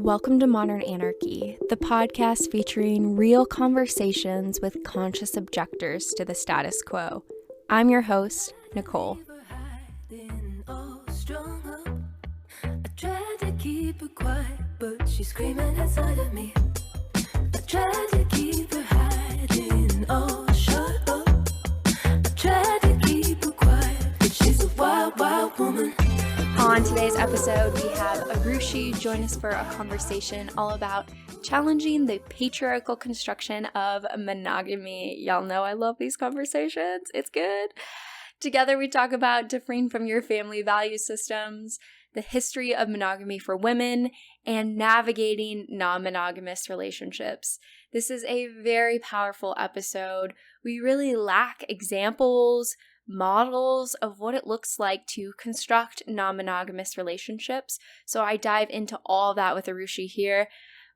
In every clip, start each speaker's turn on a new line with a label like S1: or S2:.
S1: Welcome to Modern Anarchy, the podcast featuring real conversations with conscious objectors to the status quo. I'm your host, Nicole.
S2: I tried to keep her quiet, but she's screaming inside of me. I tried to keep her hiding, oh, shut up. I tried to keep her quiet, but she's a wild, wild woman.
S1: On today's episode, we have Arushi join us for a conversation all about challenging the patriarchal construction of monogamy. Y'all know I love these conversations. It's good. Together, we talk about differing from your family value systems, the history of monogamy for women, and navigating non-monogamous relationships. This is a very powerful episode. We really lack examples, models of what it looks like to construct non-monogamous relationships. So I dive into all that with Arushi here.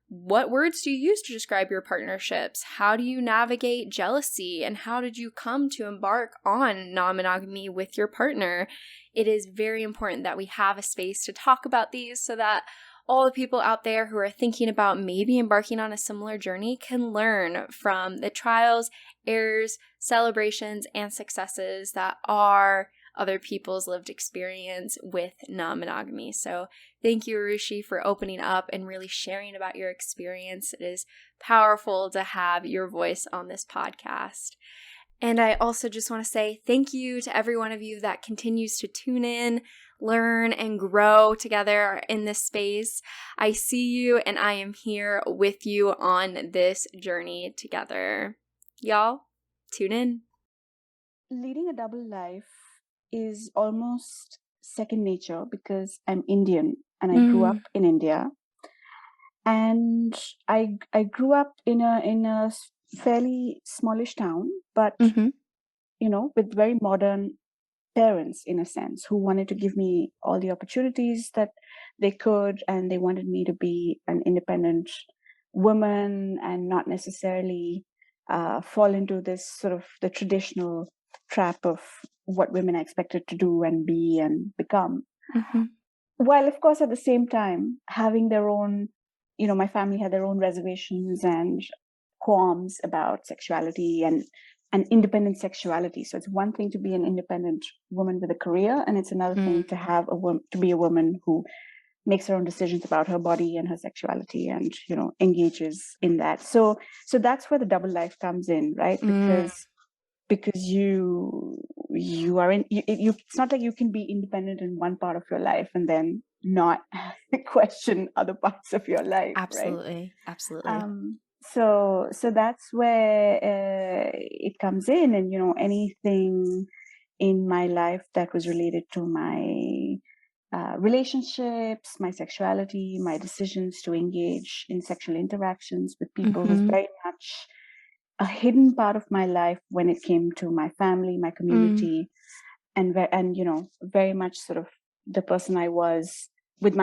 S1: What words do you use to describe your partnerships? How do you navigate jealousy? And how did you come to embark on non-monogamy with your partner? It is very important that we have a space to talk about these so that all the people out there who are thinking about maybe embarking on a similar journey can learn from the trials, errors, celebrations, and successes that are other people's lived experience with non-monogamy. So thank you, Arushi, for opening up and really sharing about your experience. It is powerful to have your voice on this podcast. And I also just want to say thank you to every one of you that continues to tune in, learn, and grow together in this space. I see you and I am here with you on this journey together. Y'all, tune in.
S3: Leading a double life is almost second nature because I'm Indian and I grew up in India. And I grew up in a fairly smallish town, but with very modern parents in a sense who wanted to give me all the opportunities that they could, and they wanted me to be an independent woman and not necessarily fall into this sort of the traditional trap of what women are expected to do and be and become. While of course at the same time having their own, my family had their own reservations and qualms about sexuality and independent sexuality. So it's one thing to be an independent woman with a career, and it's another thing to have to be a woman who makes her own decisions about her body and her sexuality and engages in that. So that's where the double life comes in, right? Because you are in it's not like you can be independent in one part of your life and then not question other parts of your life.
S1: Absolutely.
S3: Right?
S1: Absolutely.
S3: So that's where it comes in, and anything in my life that was related to my relationships, my sexuality, my decisions to engage in sexual interactions with people was very much a hidden part of my life when it came to my family, my community, and very much sort of the person I was with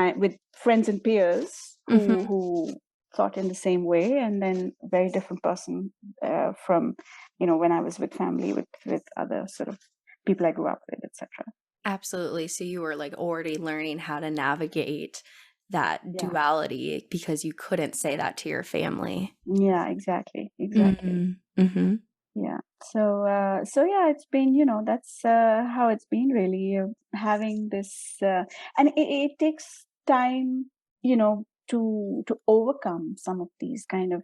S3: friends and peers who thought in the same way, and then a very different person from when I was with family, with other sort of people I grew up with, etc.
S1: Absolutely. So you were like already learning how to navigate that duality because you couldn't say that to your family.
S3: Yeah, exactly. Yeah. So it's been, that's how it's been really, having this, and it takes time, to overcome some of these kind of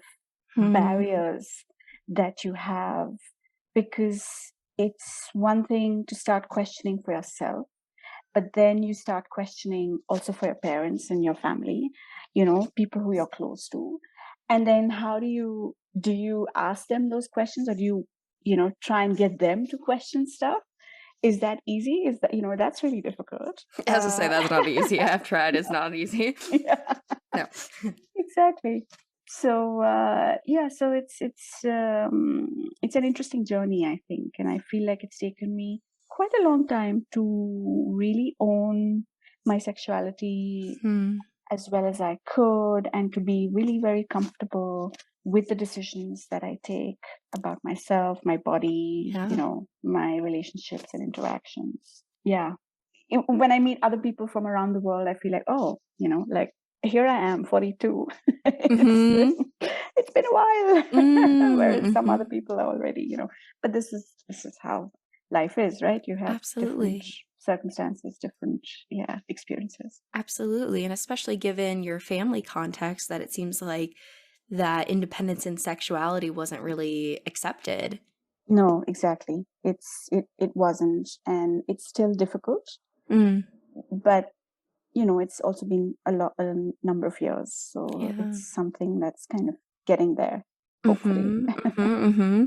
S3: barriers that you have, because it's one thing to start questioning for yourself, but then you start questioning also for your parents and your family, people who you're close to. And then how do you ask them those questions, or do you try and get them to question stuff? Is that easy? Is that, that's really difficult.
S1: As I say, that's not easy. I've tried. It's not easy. No.
S3: Exactly. So so it's an interesting journey, I think, and I feel like it's taken me quite a long time to really own my sexuality as well as I could, and to be really very comfortable with the decisions that I take about myself, my body, my relationships and interactions. Yeah. When I meet other people from around the world, I feel like, here I am, 42.
S1: Mm-hmm.
S3: It's been a while, whereas some
S1: Mm-hmm.
S3: other people are already, but this is how life is, right? You have different
S1: Absolutely.
S3: circumstances, different experiences.
S1: Absolutely. And especially given your family context, that it seems like that independence in sexuality wasn't really accepted.
S3: No, exactly. It wasn't, and it's still difficult,
S1: Mm.
S3: but it's also been a number of years, so
S1: Yeah.
S3: it's something that's kind of getting there, hopefully.
S1: Mm-hmm. Mm-hmm. Mm-hmm.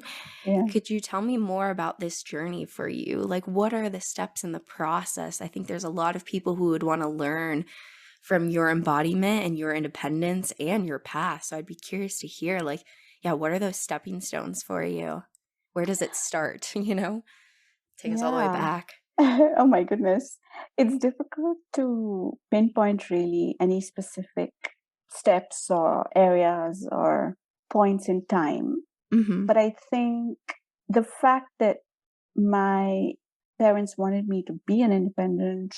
S3: Yeah.
S1: Could you tell me more about this journey for you? Like, what are the steps in the process? I think there's a lot of people who would want to learn from your embodiment and your independence and your path. So I'd be curious to hear, like, yeah, what are those stepping stones for you? Where does it start? Take us all the way
S3: Yeah.
S1: back.
S3: Oh my goodness. It's difficult to pinpoint really any specific steps or areas or points in time.
S1: Mm-hmm.
S3: But I think the fact that my parents wanted me to be an independent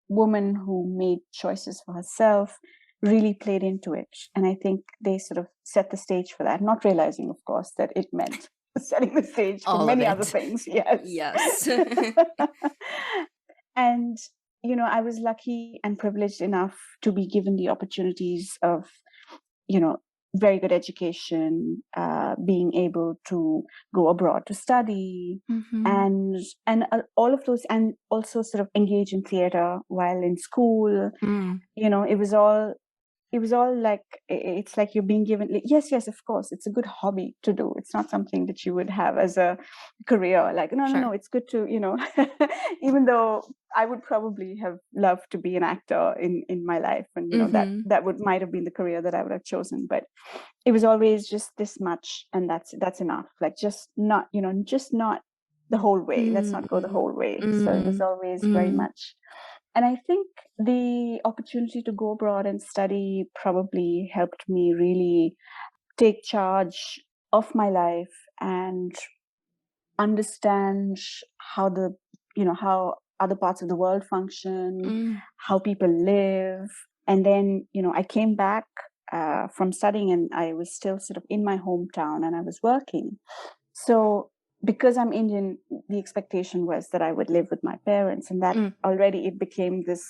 S3: woman who made choices for herself really played into it. And I think they sort of set the stage for that, not realizing, of course, that it meant setting the stage for
S1: All of
S3: many other
S1: it.
S3: things. Yes.
S1: Yes.
S3: And, I was lucky and privileged enough to be given the opportunities of, you know, very good education, being able to go abroad to study,
S1: Mm-hmm.
S3: and all of those, and also sort of engage in theater while in school.
S1: Mm.
S3: It was all like, it's like you're being given, like, yes, of course, it's a good hobby to do. It's not something that you would have as a career. Like, no,
S1: Sure.
S3: it's good to, even though I would probably have loved to be an actor in my life, and that
S1: Mm-hmm.
S3: might have been the career that I would have chosen. But it was always just this much, and that's enough. Like, just not, just not the whole way. Let's not go the
S1: Mm-hmm.
S3: whole way. So it was always very
S1: Mm-hmm.
S3: much. And I think the opportunity to go abroad and study probably helped me really take charge of my life and understand how how other parts of the world function,
S1: Mm.
S3: how people live. And then, I came back from studying, and I was still sort of in my hometown, and I was working. So because I'm Indian, the expectation was that I would live with my parents, and that
S1: Mm.
S3: already it became this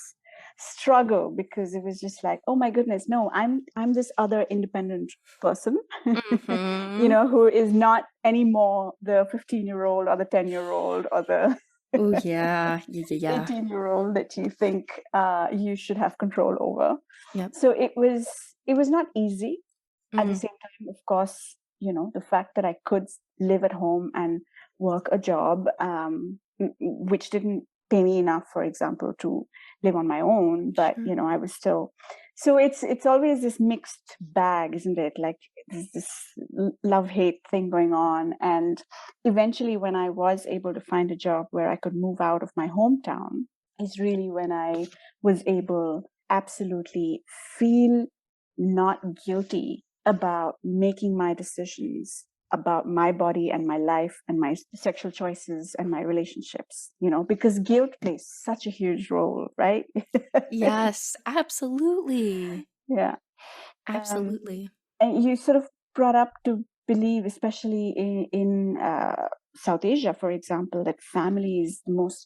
S3: struggle, because it was just like, oh my goodness, no, I'm this other independent person,
S1: Mm-hmm.
S3: who is not anymore the 15-year-old or the 10-year-old or the
S1: Oh, yeah. Yeah.
S3: 18-year-old that you think you should have control over.
S1: Yep.
S3: So it was not easy. At the
S1: Mm.
S3: same time, of course, the fact that I could live at home and work a job, which didn't pay me enough, for example, to live on my own, but
S1: Sure.
S3: I was still. So it's always this mixed bag, isn't it? Like, there's this love-hate thing going on. And eventually, when I was able to find a job where I could move out of my hometown, is really when I was able absolutely feel not guilty about making my decisions about my body and my life and my sexual choices and my relationships, because guilt plays such a huge role, right?
S1: Yes, absolutely.
S3: Yeah. Um,
S1: Absolutely.
S3: and you sort of brought up to believe, especially in South Asia, for example, that family is the most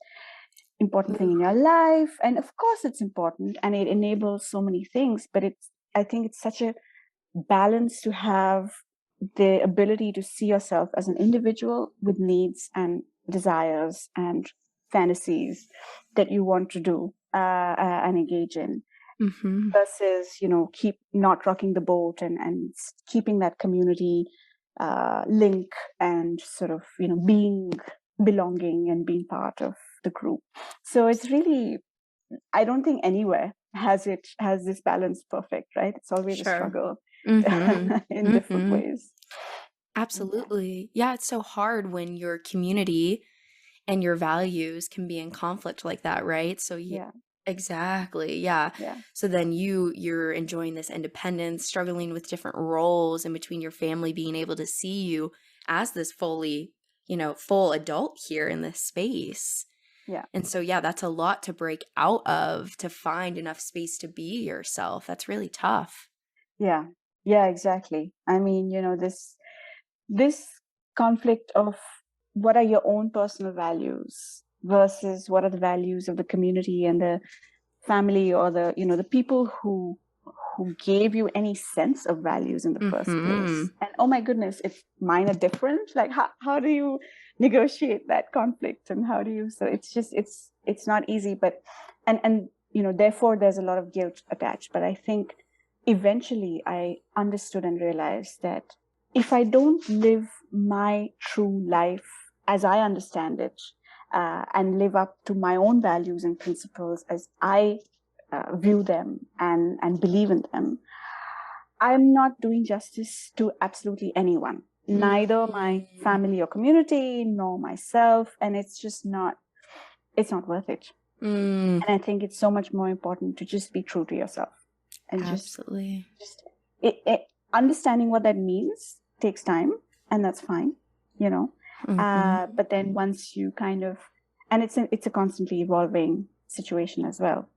S3: important thing
S1: Ooh.
S3: in your life. And of course, it's important and it enables so many things, but I think it's such a balance to have the ability to see yourself as an individual with needs and desires and fantasies that you want to do and engage in,
S1: Mm-hmm.
S3: versus keep not rocking the boat, and keeping that community link, and sort of being belonging and being part of the group. So it's really, I don't think anywhere has this balance perfect, right? It's always a
S1: Sure.
S3: struggle
S1: Mm-hmm.
S3: in different
S1: Mm-hmm.
S3: ways. Yeah.
S1: Absolutely. Yeah, it's so hard when your community and your values can be in conflict like that, right? So
S3: Yeah.
S1: exactly. Yeah.
S3: Yeah.
S1: So then you're enjoying this independence, struggling with different roles in between your family being able to see you as this fully, full adult here in this space.
S3: Yeah.
S1: And so, yeah, that's a lot to break out of, to find enough space to be yourself. That's really tough.
S3: Yeah. Yeah, exactly. I mean, this conflict of what are your own personal values versus what are the values of the community and the family, or the people who gave you any sense of values in the first place. And oh my goodness, if mine are different, like how do you negotiate that conflict, and how do you, so it's not easy, but and therefore there's a lot of guilt attached. But I think eventually I understood and realized that if I don't live my true life as I understand it, and live up to my own values and principles as I view them and believe in them, I'm not doing justice to absolutely anyone, neither my family or community, nor myself. And it's not worth it. And I think it's so much more important to just be true to yourself. And
S1: absolutely.
S3: Understanding what that means takes time, and that's fine, but then once you kind of, and it's a constantly evolving situation as well.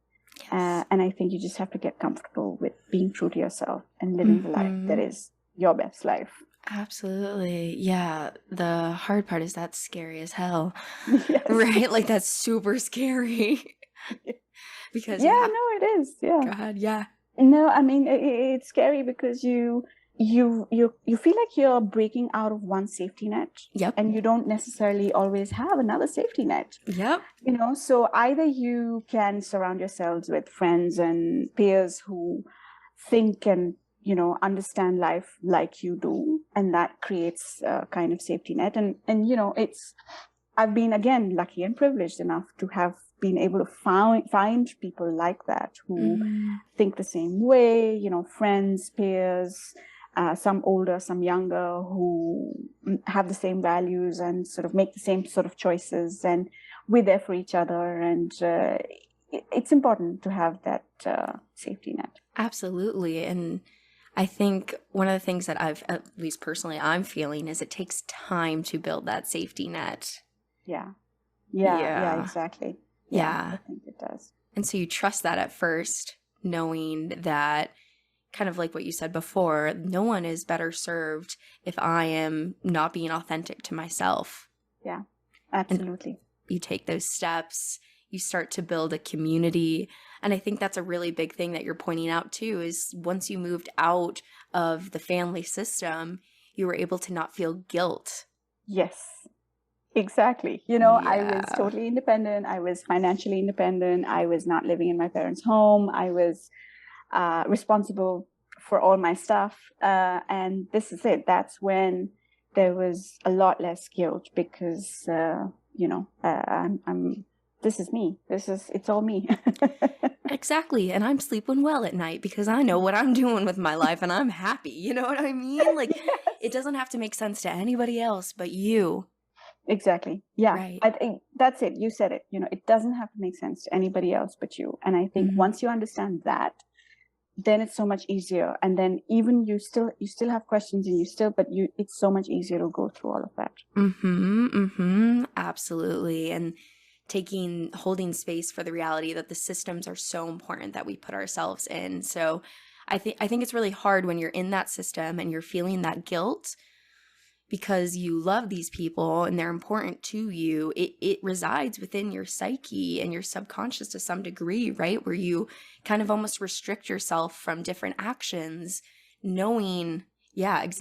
S1: Yes.
S3: And I think you just have to get comfortable with being true to yourself and living the life that is your best life.
S1: Absolutely. Yeah. The hard part is that's scary as hell.
S3: Yes.
S1: Right? Like, that's super scary. Because
S3: no, it is. Yeah.
S1: God, yeah.
S3: No, I mean, it's scary because you feel like you're breaking out of one safety net.
S1: Yep.
S3: And you don't necessarily always have another safety net.
S1: Yep.
S3: So either you can surround yourselves with friends and peers who think and understand life like you do, and that creates a kind of safety net. And I've been, again, lucky and privileged enough to have been able to find people like that who think the same way, friends, peers, some older, some younger, who have the same values and sort of make the same sort of choices, and we're there for each other. And it's important to have that safety net.
S1: Absolutely. And I think one of the things that at least personally, I'm feeling is it takes time to build that safety net.
S3: Yeah, exactly.
S1: Yeah.
S3: I think it does.
S1: And so you trust that at first, knowing that, kind of like what you said before, no one is better served if I am not being authentic to myself.
S3: Yeah, absolutely.
S1: And you take those steps, you start to build a community. And I think that's a really big thing that you're pointing out too, is once you moved out of the family system, you were able to not feel guilt.
S3: Yes. Exactly. I was totally independent. I was financially independent. I was not living in my parents' home. I was responsible for all my stuff. And this is it. That's when there was a lot less guilt because, this is me. It's all me.
S1: Exactly. And I'm sleeping well at night because I know what I'm doing with my life and I'm happy. You know what I mean? Like, yes. It doesn't have to make sense to anybody else but you.
S3: Exactly. Yeah.
S1: Right.
S3: I think that's it. You said it. it doesn't have to make sense to anybody else but you. And I think once you understand that, then it's so much easier. And then even you still have questions, and it's so much easier to go through all of that.
S1: Absolutely. And holding space for the reality that the systems are so important that we put ourselves in. So I think it's really hard when you're in that system and you're feeling that guilt because you love these people and they're important to you. It resides within your psyche and your subconscious to some degree, right? Where you kind of almost restrict yourself from different actions, knowing what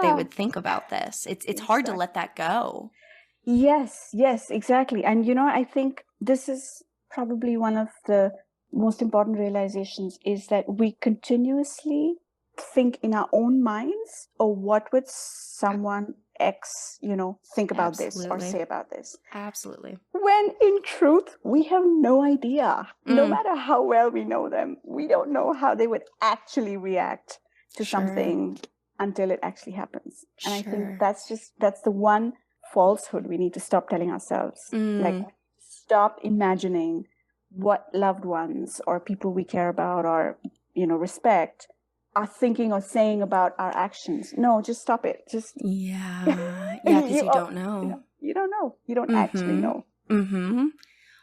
S1: they would think about this. It's hard to let that go.
S3: Yes, exactly. And I think this is probably one of the most important realizations, is that we continuously think in our own minds, or what would someone X, think about this or say about this.
S1: Absolutely.
S3: When in truth, we have no idea. No matter how well we know them, we don't know how they would actually react to something until it actually happens. And I think that's the one falsehood we need to stop telling ourselves. Like, stop imagining what loved ones or people we care about or, respect are thinking or saying about our actions. No, just stop it. Just
S1: because you don't know.
S3: You don't know. You don't actually know.
S1: Mm-hmm.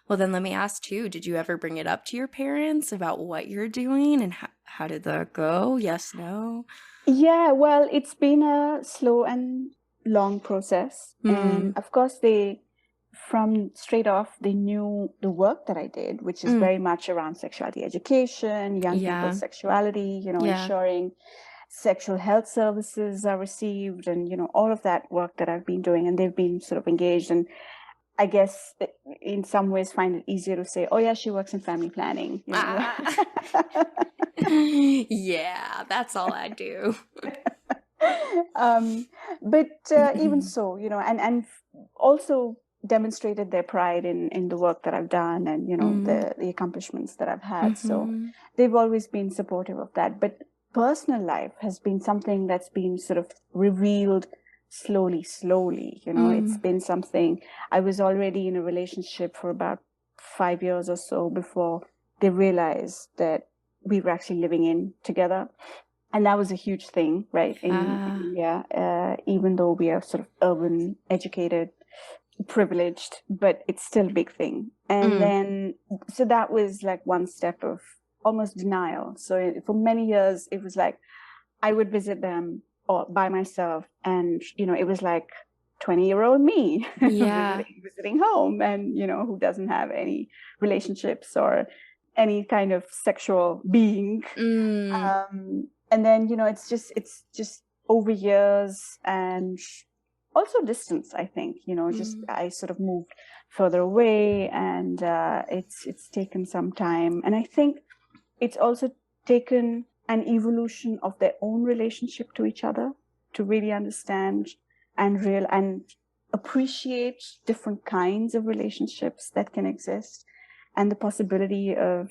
S1: Well, then let me ask too, did you ever bring it up to your parents about what you're doing and how did that go? Yes, no?
S3: Yeah, well, it's been a slow and long process. And
S1: Mm.
S3: of course, from straight off, they knew the work that I did, which is
S1: Mm.
S3: very much around sexuality education, young people's
S1: Yeah.
S3: sexuality,
S1: Yeah.
S3: ensuring sexual health services are received, and, all of that work that I've been doing. And they've been sort of engaged. And I guess in some ways find it easier to say, oh, yeah, she works in family planning,
S1: Ah. Yeah, that's all I do.
S3: But even so, and also demonstrated their pride in the work that I've done, and the accomplishments that I've had. So
S1: Mm-hmm.
S3: they've always been supportive of that. But personal life has been something that's been sort of revealed slowly. It's been something. I was already in a relationship for about 5 years or so before they realized that we were actually living in together. And that was a huge thing, right? In India, even though we are sort of urban, educated, privileged, but it's still a big thing. And then, so that was like one step of almost denial. So for many years, it was like I would visit them or by myself, and it was like 20-year-old me
S1: Yeah.
S3: visiting home, and who doesn't have any relationships or any kind of sexual being. And then it's just over years, and also distance, I think. Just I sort of moved further away, and it's taken some time, and I think it's also taken an evolution of their own relationship to each other to really understand and appreciate different kinds of relationships that can exist, and the possibility of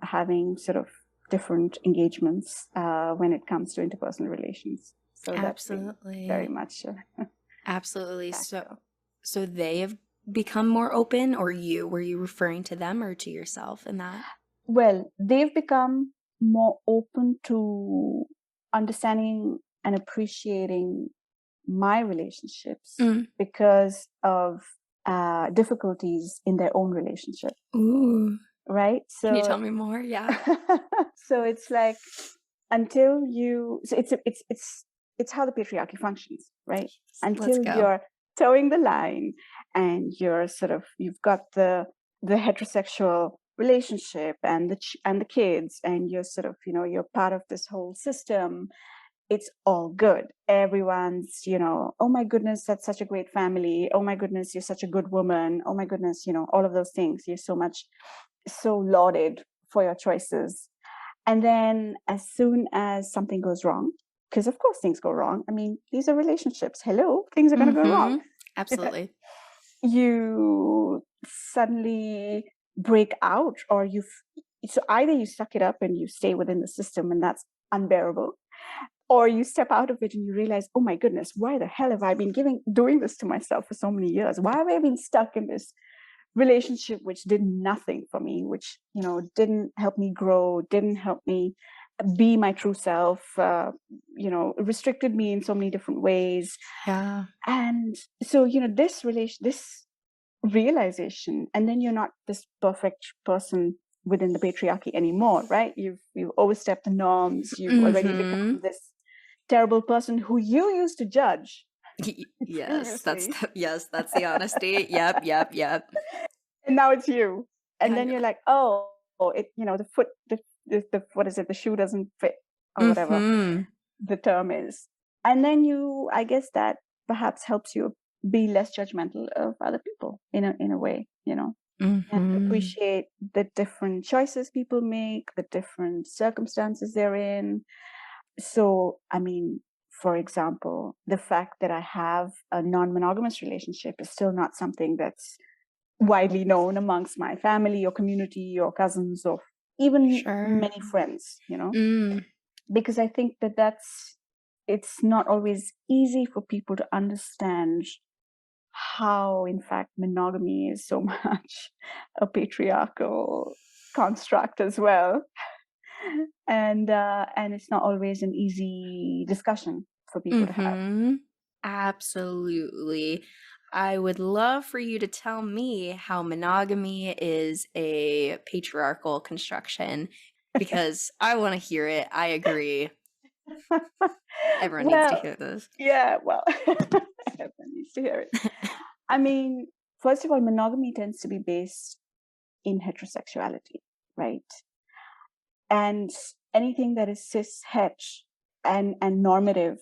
S3: having sort of different engagements when it comes to interpersonal relations. So that's been
S1: Absolutely.
S3: very much
S1: Absolutely.
S3: factor.
S1: So they have become more open, or were you referring to them or to yourself in that?
S3: Well, they've become more open to understanding and appreciating my relationships because of difficulties in their own relationship.
S1: Ooh.
S3: Right? So
S1: Can you tell me more? Yeah.
S3: so it's like until you so it's how the patriarchy functions, right?
S1: Let's
S3: Until
S1: go.
S3: you're towing the line, and you've got the heterosexual relationship and the kids, and you're sort of you're part of this whole system. It's all good. Everyone's oh my goodness, that's such a great family. Oh my goodness, you're such a good woman. Oh my goodness, all of those things. You're so lauded for your choices. And then as soon as something goes wrong, because of course things go wrong. I mean, these are relationships. Hello, things are going to go wrong.
S1: Absolutely.
S3: You suddenly break out, or so either you suck it up and you stay within the system, and that's unbearable, or you step out of it and you realize, oh my goodness, why the hell have I been doing this to myself for so many years? Why have I been stuck in this relationship which did nothing for me, which didn't help me grow, didn't help me be my true self, restricted me in so many different ways.
S1: Yeah.
S3: And so this realization, and then you're not this perfect person within the patriarchy anymore, right? You've overstepped the norms. You've already become this terrible person who you used to judge.
S1: Yes, that's the honesty. Yep.
S3: And now it's you. And then you're like, oh, the foot, the what is it? The shoe doesn't fit, or whatever the term is. And then I guess that perhaps helps you be less judgmental of other people in a way, and appreciate the different choices people make, the different circumstances they're in. So, I mean, for example, the fact that I have a non-monogamous relationship is still not something that's widely known amongst my family or community or cousins or even many friends, because I think it's not always easy for people to understand how, in fact, monogamy is so much a patriarchal construct as well. And it's not always an easy discussion for people to have.
S1: Absolutely. I would love for you to tell me how monogamy is a patriarchal construction because I want to hear it. I agree. Everyone needs to
S3: Well,
S1: hear this.
S3: yeah, well, everyone needs to hear it. I mean, first of all, monogamy tends to be based in heterosexuality, right? And anything that is cis het and normative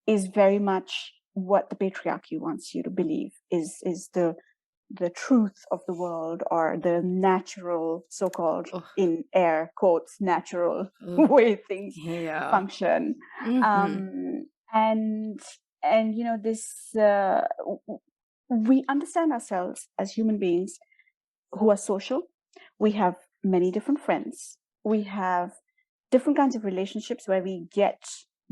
S3: is very much what the patriarchy wants you to believe is the truth of the world, or the natural, so-called,
S1: Ugh,
S3: in air quotes, natural
S1: ugh,
S3: way things
S1: yeah.
S3: function.
S1: Mm-hmm.
S3: And this we understand ourselves as human beings who are social. We have many different friends. We have different kinds of relationships where we get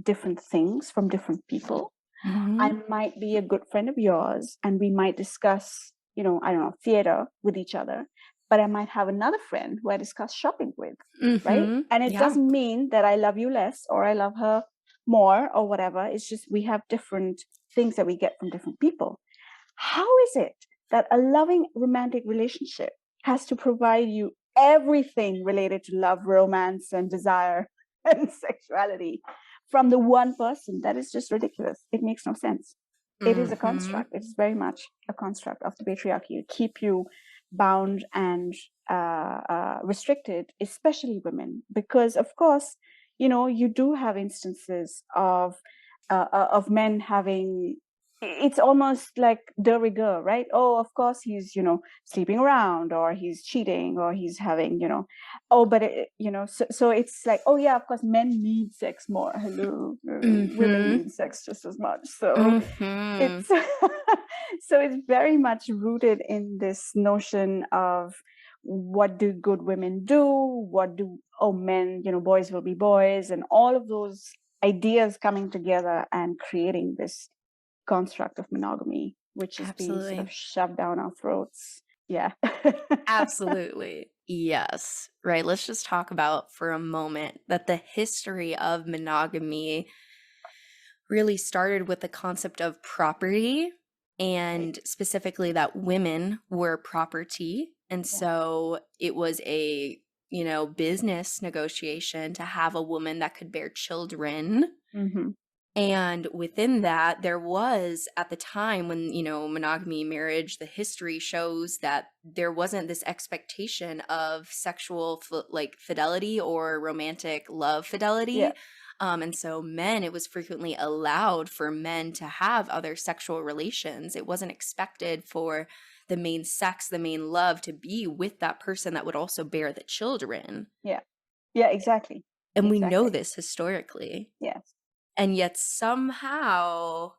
S3: different things from different people.
S1: Mm-hmm.
S3: I might be a good friend of yours and we might discuss, I don't know, theater with each other, but I might have another friend who I discuss shopping with, right?
S1: Mm-hmm.
S3: And it
S1: Yeah.
S3: doesn't mean that I love you less or I love her more or whatever. It's just we have different things that we get from different people. How is it that a loving romantic relationship has to provide you everything related to love, romance, and desire and sexuality from the one person? That is just ridiculous. It makes no sense. It is a construct. It is very much a construct of the patriarchy to keep you bound and restricted, especially women, because of course, you do have instances of men having. It's almost like de rigueur, right? Oh, of course he's sleeping around, or he's cheating, or he's having but so it's like, oh yeah, of course men need sex more. Hello, women need sex just as much. So it's so it's very much rooted in this notion of what do good women do, what do men, boys will be boys, and all of those ideas coming together and creating this construct of monogamy, which is being sort of
S1: Absolutely.
S3: shoved down our throats. Yeah.
S1: Absolutely. Yes. Right. Let's just talk about for a moment that the history of monogamy really started with the concept of property, and specifically that women were property. And so it was a, business negotiation to have a woman that could bear children.
S3: Mm-hmm.
S1: And within that, there was, at the time when, monogamy, marriage, the history shows that there wasn't this expectation of sexual fidelity or romantic love fidelity.
S3: Yeah.
S1: And so it was frequently allowed for men to have other sexual relations. It wasn't expected for the main sex, the main love to be with that person that would also bear the children.
S3: Yeah. Yeah, exactly.
S1: And we know
S3: Exactly.
S1: this historically.
S3: Yes.
S1: And yet somehow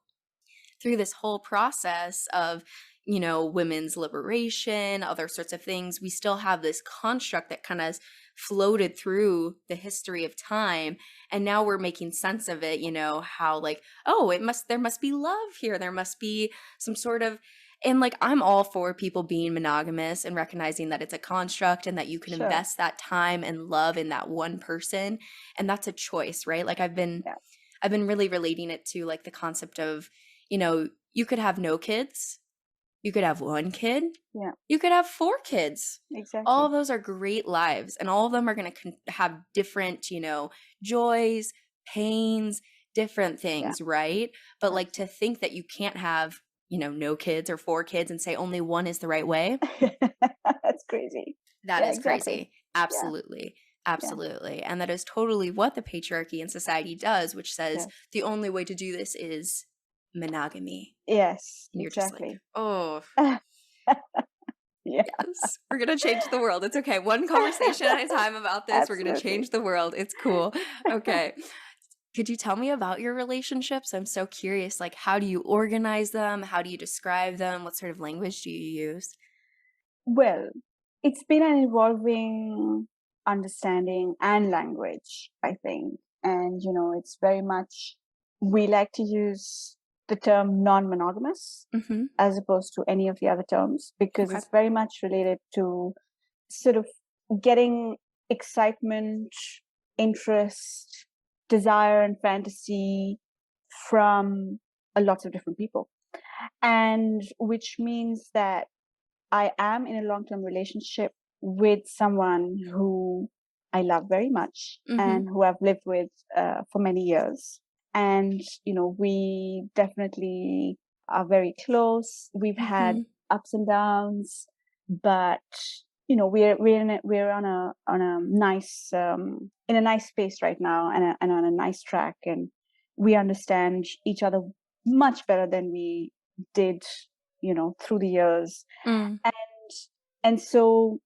S1: through this whole process of, women's liberation, other sorts of things, we still have this construct that kind of floated through the history of time. And now we're making sense of it, how like, oh, there must be love here. There must be some sort of, and like, I'm all for people being monogamous and recognizing that it's a construct and that you can
S3: Sure.
S1: invest that time and love in that one person. And that's a choice, right? Like I've been really relating it to like the concept of, you could have no kids, you could have one kid, you could have 4 kids.
S3: Exactly.
S1: All of those are great lives, and all of them are going to have different, joys, pains, different things, right? But like to think that you can't have, no kids or 4 kids and say only one is the right way.
S3: That's crazy.
S1: That is
S3: exactly.
S1: crazy. Absolutely. Absolutely. And that is totally what the patriarchy in society does, which says the only way to do this is monogamy.
S3: Yes,
S1: And you're
S3: exactly.
S1: just like, oh,
S3: Yeah.
S1: yes, we're going to change the world. It's okay. One conversation at a time about this. We're going to change the world. It's cool. Okay. Could you tell me about your relationships? I'm so curious. Like, how do you organize them? How do you describe them? What sort of language do you use?
S3: Well, it's been an evolving understanding and language, I think. And, it's very much, we like to use the term non-monogamous as opposed to any of the other terms, because it's very much related to sort of getting excitement, interest, desire, and fantasy from lots of different people. And which means that I am in a long-term relationship with someone who I love very much and who I've lived with for many years. And, we definitely are very close. We've had ups and downs, but we're on a nice in a nice space right now, and on a nice track, and we understand each other much better than we did through the years. And so,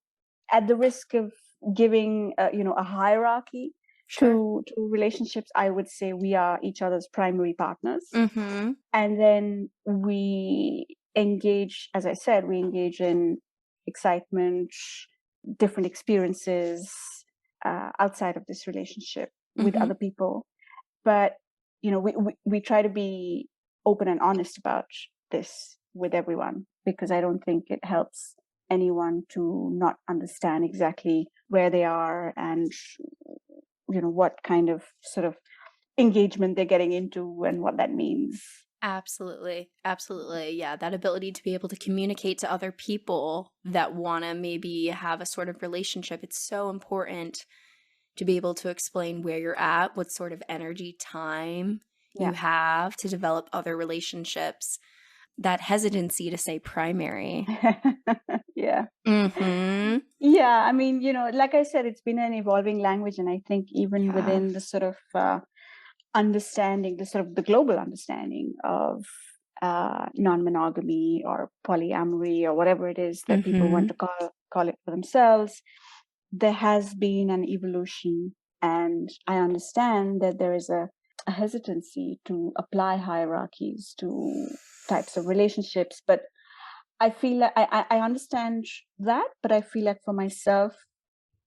S3: at the risk of giving a hierarchy
S1: Sure.
S3: to relationships, I would say we are each other's primary partners. And then we engage, as I said, we engage in excitement, different experiences outside of this relationship with other people. But we try to be open and honest about this with everyone, because I don't think it helps anyone to not understand exactly where they are and what kind of sort of engagement they're getting into and what that means.
S1: Absolutely. Absolutely. Yeah. That ability to be able to communicate to other people that want to maybe have a sort of relationship. It's so important to be able to explain where you're at, what sort of energy, time you have to develop other relationships. That hesitancy to say primary.
S3: Yeah.
S1: Yeah.
S3: I mean, like I said, it's been an evolving language. And I think even within the sort of understanding, the global understanding of non-monogamy or polyamory or whatever it is that people want to call it for themselves, there has been an evolution. And I understand that there is a hesitancy to apply hierarchies to types of relationships. But I feel like I understand that, but I feel like for myself,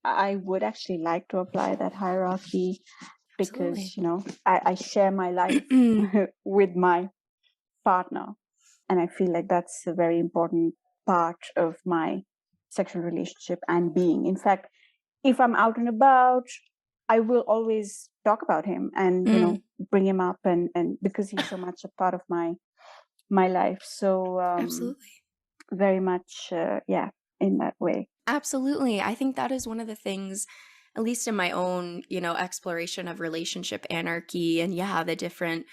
S3: I would actually like to apply that hierarchy, because, I share my life with my partner. And I feel like that's a very important part of my sexual relationship and being. In fact, if I'm out and about, I will always talk about him and, bring him up, and because he's so much a part of my life. So,
S1: Absolutely.
S3: very much, in that way.
S1: Absolutely. I think that is one of the things, at least in my own, exploration of relationship anarchy and the different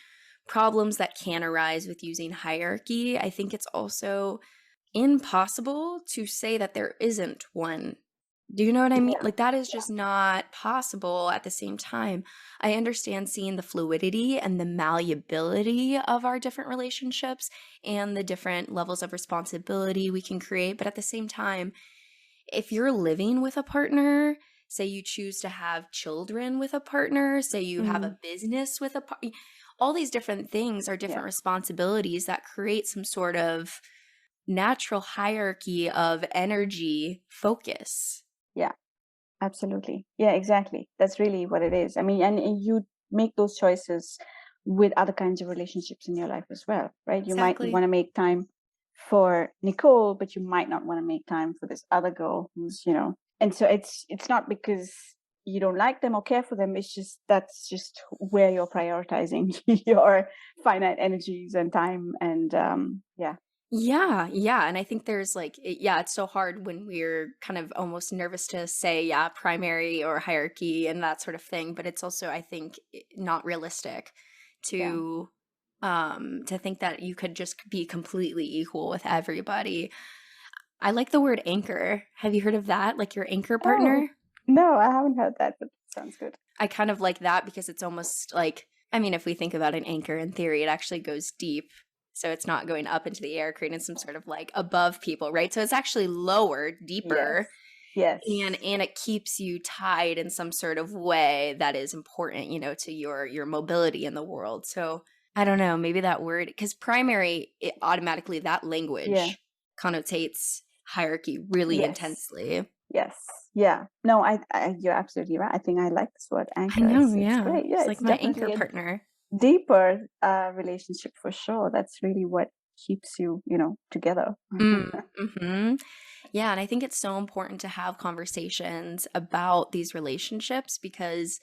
S1: problems that can arise with using hierarchy. I think it's also impossible to say that there isn't one. Do you know what I mean? Like, that is just not possible. At the same time, I understand seeing the fluidity and the malleability of our different relationships and the different levels of responsibility we can create. But at the same time, if you're living with a partner, say you choose to have children with a partner, say you have a business with a partner, all these different things are different responsibilities that create some sort of natural hierarchy of energy focus.
S3: Yeah, absolutely. Yeah, exactly. That's really what it is. I mean, and you make those choices with other kinds of relationships in your life as well, right? You might want to make time for Nicole, but you might not want to make time for this other girl who's, and so it's not because you don't like them or care for them. It's just, that's just where you're prioritizing your finite energies and time. And
S1: Yeah. And I think there's it's so hard when we're kind of almost nervous to say, primary or hierarchy and that sort of thing. But it's also, I think, not realistic to think that you could just be completely equal with everybody. I like the word anchor. Have you heard of that? Like your anchor partner?
S3: No, I haven't heard that, but it sounds good.
S1: I kind of like that because it's almost like, I mean, if we think about an anchor in theory, it actually goes deep. So it's not going up into the air, creating some sort of like above people, right? So it's actually lower, deeper.
S3: Yes.
S1: And it keeps you tied in some sort of way that is important, to your mobility in the world. So I don't know, maybe that word, because primary, it automatically, that language connotates hierarchy really intensely.
S3: Yes. Yeah. No, I you're absolutely right. I think I like this word, anchor.
S1: I know,
S3: It's great. Yeah,
S1: it's like my anchor partner.
S3: Deeper relationship for sure. That's really what keeps you, together.
S1: Yeah, and I think it's so important to have conversations about these relationships because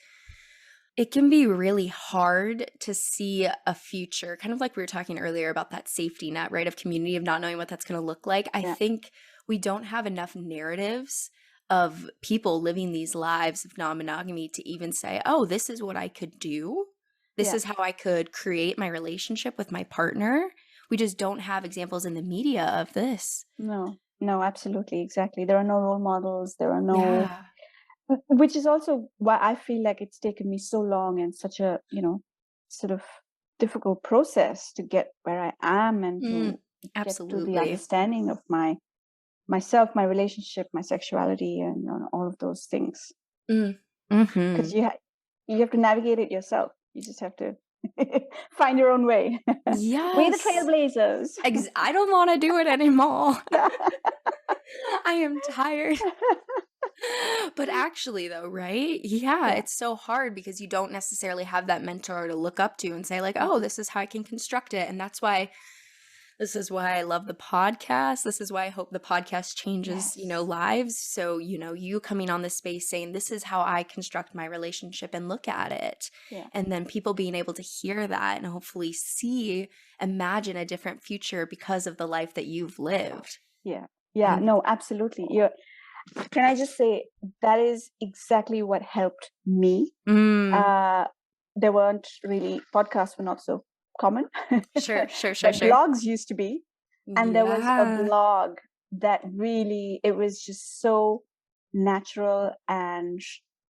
S1: It can be really hard to see a future, kind of like we were talking earlier about that safety net, right, of community, of not knowing what that's going to look like. I think we don't have enough narratives of people living these lives of non-monogamy to even say, oh, this is what I could do. This is how I could create my relationship with my partner. We just don't have examples in the media of this.
S3: No, absolutely. Exactly. There are no role models. There are no,
S1: Yeah.
S3: which is also why I feel like it's taken me so long and such a, sort of difficult process to get where I am and to get to the
S1: Absolutely.
S3: understanding of myself, my relationship, my sexuality, and all of those things. Because you have to navigate it yourself. You just have to find your own way.
S1: Yes.
S3: We're the trailblazers.
S1: I don't want to do it anymore. I am tired. But actually, though, right? Yeah, it's so hard because you don't necessarily have that mentor to look up to and say, like, oh, this is how I can construct it. And this is why I love the podcast. This is why I hope the podcast changes, lives. So, you coming on this space saying, this is how I construct my relationship and look at it.
S3: Yeah.
S1: And then people being able to hear that and hopefully imagine a different future because of the life that you've lived.
S3: Yeah. No, absolutely. Can I just say that is exactly what helped me. There weren't really, podcasts were not so common.
S1: Sure.
S3: Blogs used to be. And there was a blog that really, it was just so natural and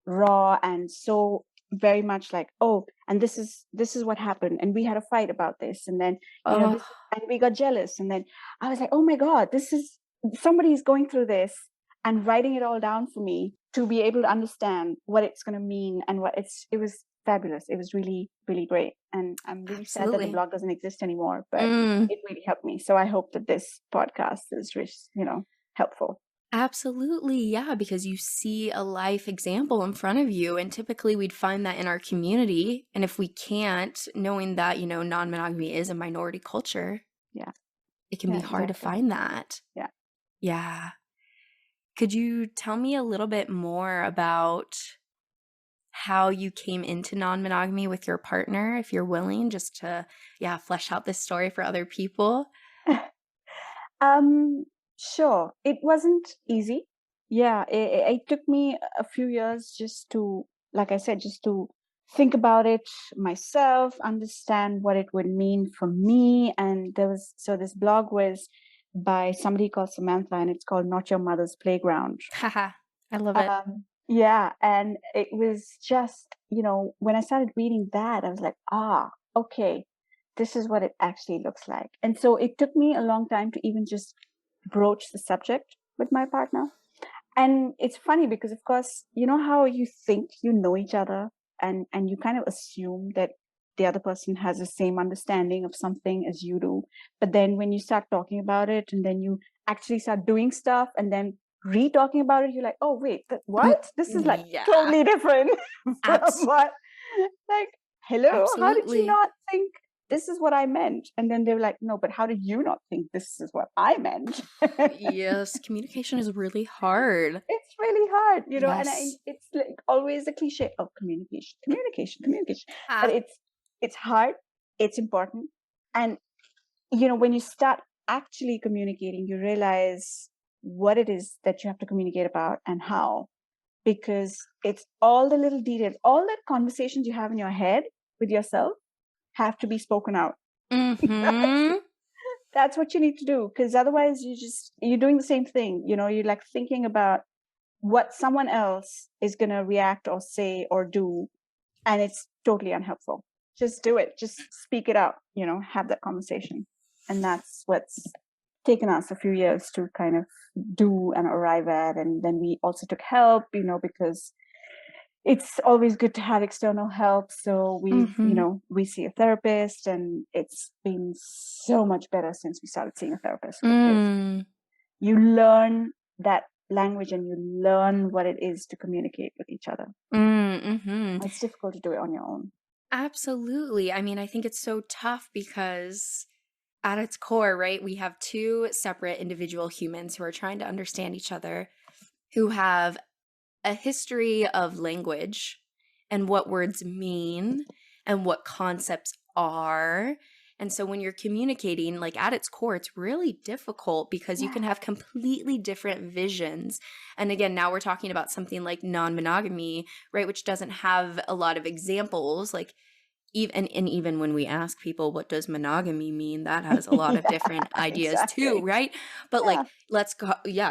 S3: raw and so very much like, oh, and this is what happened. And we had a fight about this. And then, and we got jealous. And then I was like, oh my God, somebody's going through this and writing it all down for me to be able to understand what it's going to mean and it was fabulous. It was really, really great. And I'm really sad that the blog doesn't exist anymore, but it really helped me. So I hope that this podcast is, helpful.
S1: Absolutely. Yeah, because you see a life example in front of you. And typically we'd find that in our community. And if we can't, knowing that, non-monogamy is a minority culture, it can be hard to find that. Yeah. Could you tell me a little bit more about how you came into non-monogamy with your partner, if you're willing, just to, flesh out this story for other people?
S3: Sure. It wasn't easy. Yeah, it took me a few years just to, like I said, just to think about it myself, understand what it would mean for me. And this blog was by somebody called Samantha, and it's called Not Your Mother's Playground.
S1: Haha, I love it.
S3: Yeah, and it was just, when I started reading that, I was like, okay, this is what it actually looks like. And so it took me a long time to even just broach the subject with my partner. And it's funny because, of course, you know how you think you know each other and you kind of assume that the other person has the same understanding of something as you do. But then when you start talking about it and then you actually start doing stuff and then re-talking about it, you're like, oh, wait, what? This is like totally different from what? Like, hello, how did you not think this is what I meant? And then they were like, no, but how did you not think this is what I meant?
S1: Yes, communication is really hard.
S3: It's really hard, and it's like always a cliche of communication. But it's hard, it's important. And, when you start actually communicating, you realize what it is that you have to communicate about and how, because it's all the little details, all the conversations you have in your head with yourself have to be spoken out. That's what you need to do, because otherwise you're doing the same thing. You're like thinking about what someone else is going to react or say or do, and it's totally unhelpful. Just do it. Just speak it out, have that conversation. And that's what's taken us a few years to kind of do and arrive at. And then we also took help, because it's always good to have external help. So we see a therapist, and it's been so much better since we started seeing a therapist, because you learn that language and you learn what it is to communicate with each other. It's difficult to do it on your own.
S1: Absolutely. I mean, I think it's so tough because at its core, right, we have two separate individual humans who are trying to understand each other, who have a history of language and what words mean and what concepts are. And so when you're communicating, like at its core, it's really difficult because you can have completely different visions. And again, now we're talking about something like non-monogamy, right, which doesn't have a lot of examples. Like even when we ask people what does monogamy mean, that has a lot of different ideas too, right? But like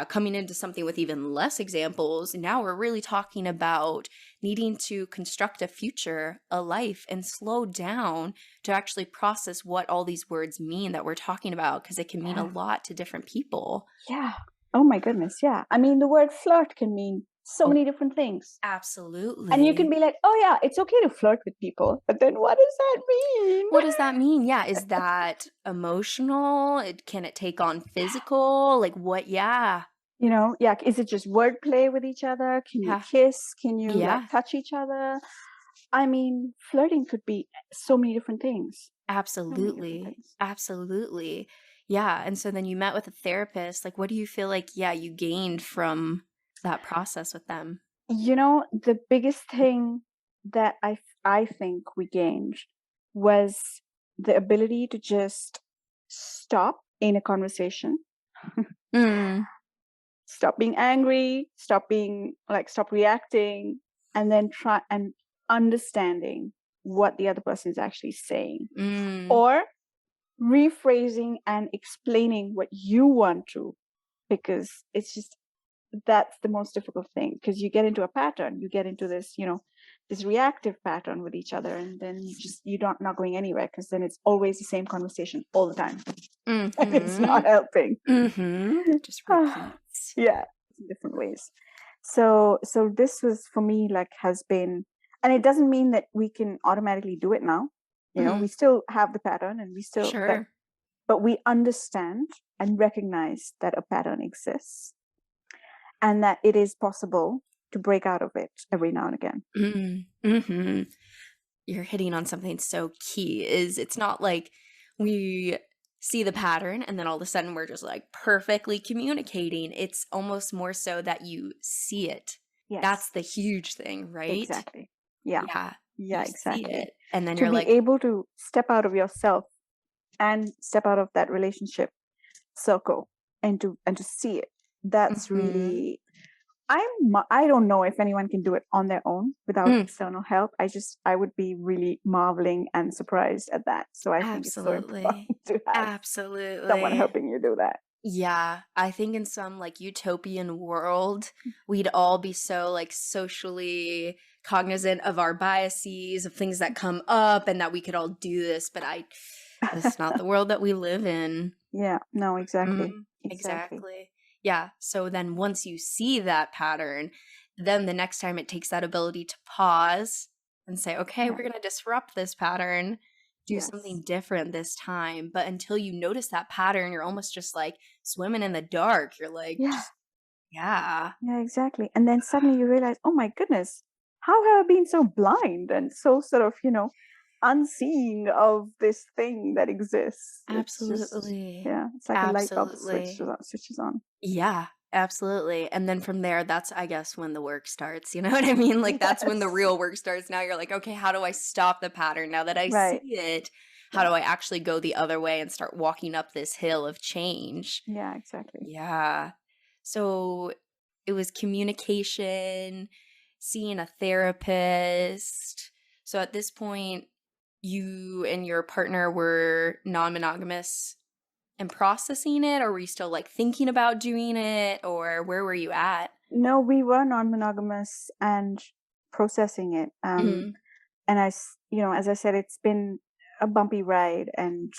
S1: coming into something with even less examples, now we're really talking about needing to construct a future, a life, and slow down to actually process what all these words mean that we're talking about, because it can mean a lot to different people.
S3: Yeah. Oh my goodness. Yeah. I mean, the word flirt can mean so many different things.
S1: Absolutely.
S3: And you can be like, oh yeah, it's okay to flirt with people, but then what does that mean?
S1: What does that mean? Yeah. Is that emotional? Can it take on physical? Like what? Yeah.
S3: You know, is it just wordplay with each other? Can you kiss? Can you like touch each other? I mean, flirting could be so many different things.
S1: Absolutely. Absolutely. Yeah. And so then you met with a therapist. Like, what do you feel like, you gained from that process with them?
S3: You know, the biggest thing that I think we gained was the ability to just stop in a conversation. Stop being angry, stop reacting, and then try and understanding what the other person is actually saying, or rephrasing and explaining what you want to, because it's just, that's the most difficult thing, because you get into a pattern, you get into this, this reactive pattern with each other, and then you're not going anywhere, because then it's always the same conversation all the time. And it's not helping.
S1: Just repeats.
S3: Yeah, in different ways. So this was, for me, like, has been, and it doesn't mean that we can automatically do it now. We still have the pattern, and we still, but we understand and recognize that a pattern exists, and that it is possible to break out of it every now and again.
S1: You're hitting on something so key. It's not like we see the pattern and then all of a sudden we're just like perfectly communicating. It's almost more so that you see it. Yes. That's the huge thing, right?
S3: Exactly. Yeah. Yeah, exactly.
S1: See it, and then
S3: to
S1: you're
S3: be
S1: like
S3: able to step out of yourself and step out of that relationship circle and to see it. That's really, I don't know if anyone can do it on their own without external help. I would be really marveling and surprised at that. So I think it's so important to have someone helping you do that.
S1: Yeah, I think in some like utopian world, we'd all be so like socially cognizant of our biases, of things that come up, and that we could all do this. But that's not the world that we live in.
S3: Yeah, no, exactly.
S1: Exactly. Yeah. So then once you see that pattern, then the next time it takes that ability to pause and say, okay, we're going to disrupt this pattern, do something different this time. But until you notice that pattern, you're almost just like swimming in the dark. You're like, yeah,
S3: exactly. And then suddenly you realize, oh my goodness, how have I been so blind and so sort of, unseeing of this thing that exists?
S1: Absolutely.
S3: It's like a light bulb switches on.
S1: Yeah, absolutely. And then from there, that's, I guess, when the work starts. You know what I mean? Like, that's when the real work starts. Now you're like, okay, how do I stop the pattern? Now that I see it, how do I actually go the other way and start walking up this hill of change?
S3: Yeah, exactly.
S1: Yeah. So it was communication, seeing a therapist. So at this point, you and your partner were non-monogamous and processing it, or were you still like thinking about doing it, or where were you at?
S3: No, we were non-monogamous and processing it. And as I said, it's been a bumpy ride, and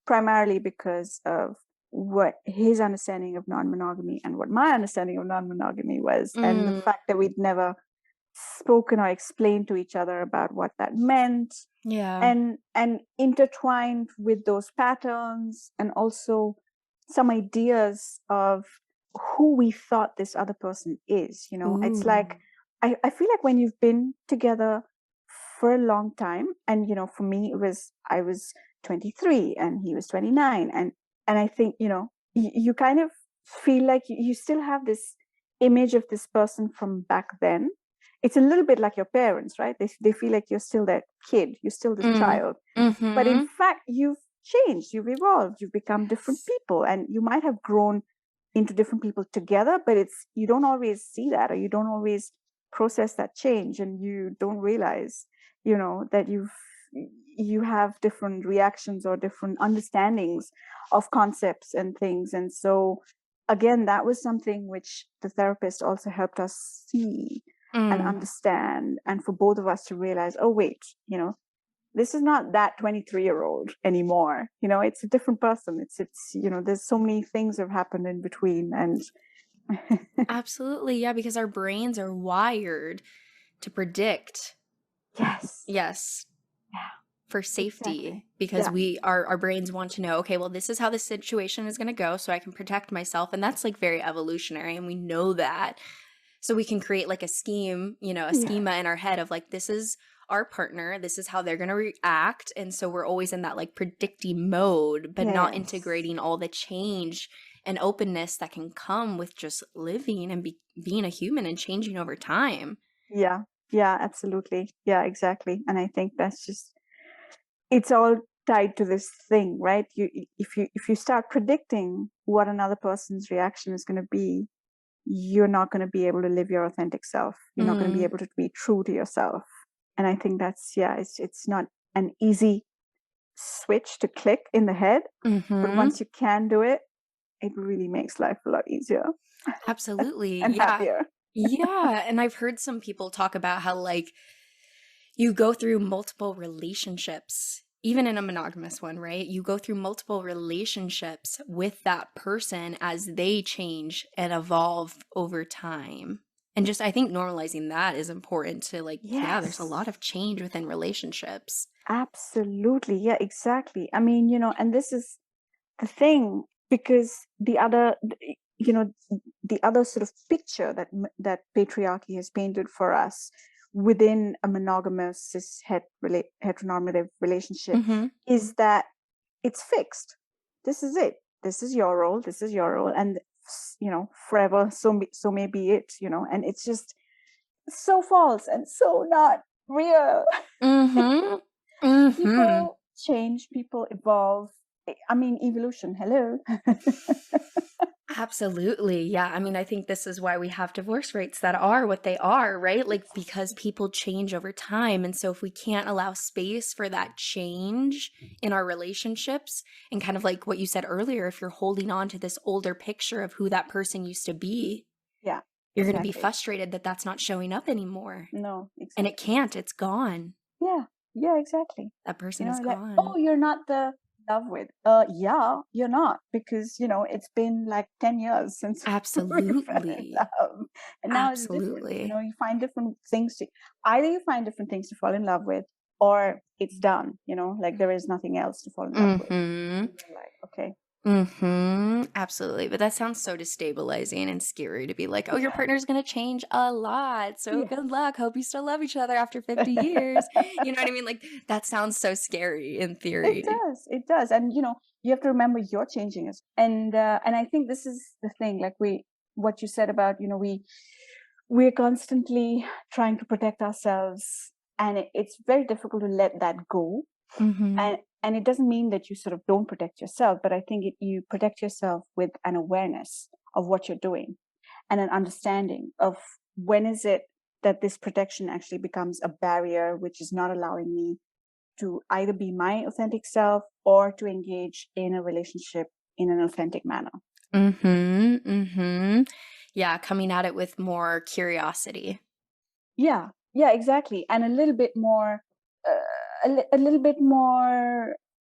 S3: primarily because of what his understanding of non-monogamy and what my understanding of non-monogamy was, and the fact that we'd never spoken or explained to each other about what that meant. And intertwined with those patterns, and also some ideas of who we thought this other person is. It's like, I feel like when you've been together for a long time, and for me I was 23 and he was 29, and I think you kind of feel like you still have this image of this person from back then, it's a little bit like your parents, right? They feel like you're still that kid, you're still this child. But in fact, you've changed, you've evolved, you've become different people, and you might have grown into different people together, but you don't always see that, or you don't always process that change, and you don't realize, that you have different reactions or different understandings of concepts and things. And so again, that was something which the therapist also helped us see and understand, and for both of us to realize, oh wait, this is not that 23-year-old anymore. It's a different person. It's there's so many things have happened in between. And
S1: Absolutely, yeah, because our brains are wired to predict.
S3: Yes.
S1: Yes.
S3: Yeah.
S1: For safety,
S3: Exactly.
S1: because
S3: Yeah.
S1: our brains want to know, okay, well, this is how this situation is going to go, so I can protect myself. And that's like very evolutionary, and we know that. So we can create like a scheme, a schema in our head of like, this is our partner, this is how they're going to react. And so we're always in that like predicting mode, but not integrating all the change and openness that can come with just living and being a human and changing over time.
S3: Yeah. Yeah, absolutely. Yeah, exactly. And I think that's just, it's all tied to this thing, right? If you start predicting what another person's reaction is going to be, you're not going to be able to live your authentic self. You're not going to be able to be true to yourself. And I think that's, it's not an easy switch to click in the head, but once you can do it, it really makes life a lot easier.
S1: Absolutely.
S3: And happier.
S1: Yeah. And I've heard some people talk about how like you go through multiple relationships, even in a monogamous one, right? You go through multiple relationships with that person as they change and evolve over time. And just, I think normalizing that is important to like, yeah, there's a lot of change within relationships.
S3: Absolutely. Yeah, exactly. I mean, and this is the thing, because the other sort of picture that patriarchy has painted for us within a monogamous cis heteronormative relationship is that it's fixed. This is it. This is your role. This is your role, and forever. So may be it. And it's just so false and so not real. People change. People evolve. I mean, evolution. Hello.
S1: Absolutely. Yeah. I mean, I think this is why we have divorce rates that are what they are, right? Like, because people change over time. And so if we can't allow space for that change in our relationships, and kind of like what you said earlier, if you're holding on to this older picture of who that person used to be, you're going to be frustrated that that's not showing up anymore.
S3: No, exactly.
S1: And it can't. It's gone.
S3: Yeah, exactly.
S1: That person is
S3: like,
S1: gone.
S3: oh, you're not the love with. Yeah, you're not, because it's been like 10 years since
S1: Absolutely.
S3: we fell in love. And now it's different. You find different things either you find different things to fall in love with, or it's done, like there is nothing else to fall in love with. Like, okay.
S1: Absolutely. But that sounds so destabilizing and scary to be like, oh, your partner's going to change a lot. So good luck. Hope you still love each other after 50 years. You know what I mean? Like, that sounds so scary in theory.
S3: It does. And, you have to remember you're changing us. And I think this is the thing, like what you said about, we're constantly trying to protect ourselves, and it's very difficult to let that go. And it doesn't mean that you sort of don't protect yourself, but I think you protect yourself with an awareness of what you're doing and an understanding of when is it that this protection actually becomes a barrier, which is not allowing me to either be my authentic self or to engage in a relationship in an authentic manner.
S1: Yeah, coming at it with more curiosity.
S3: Yeah, exactly. And a little bit more a little bit more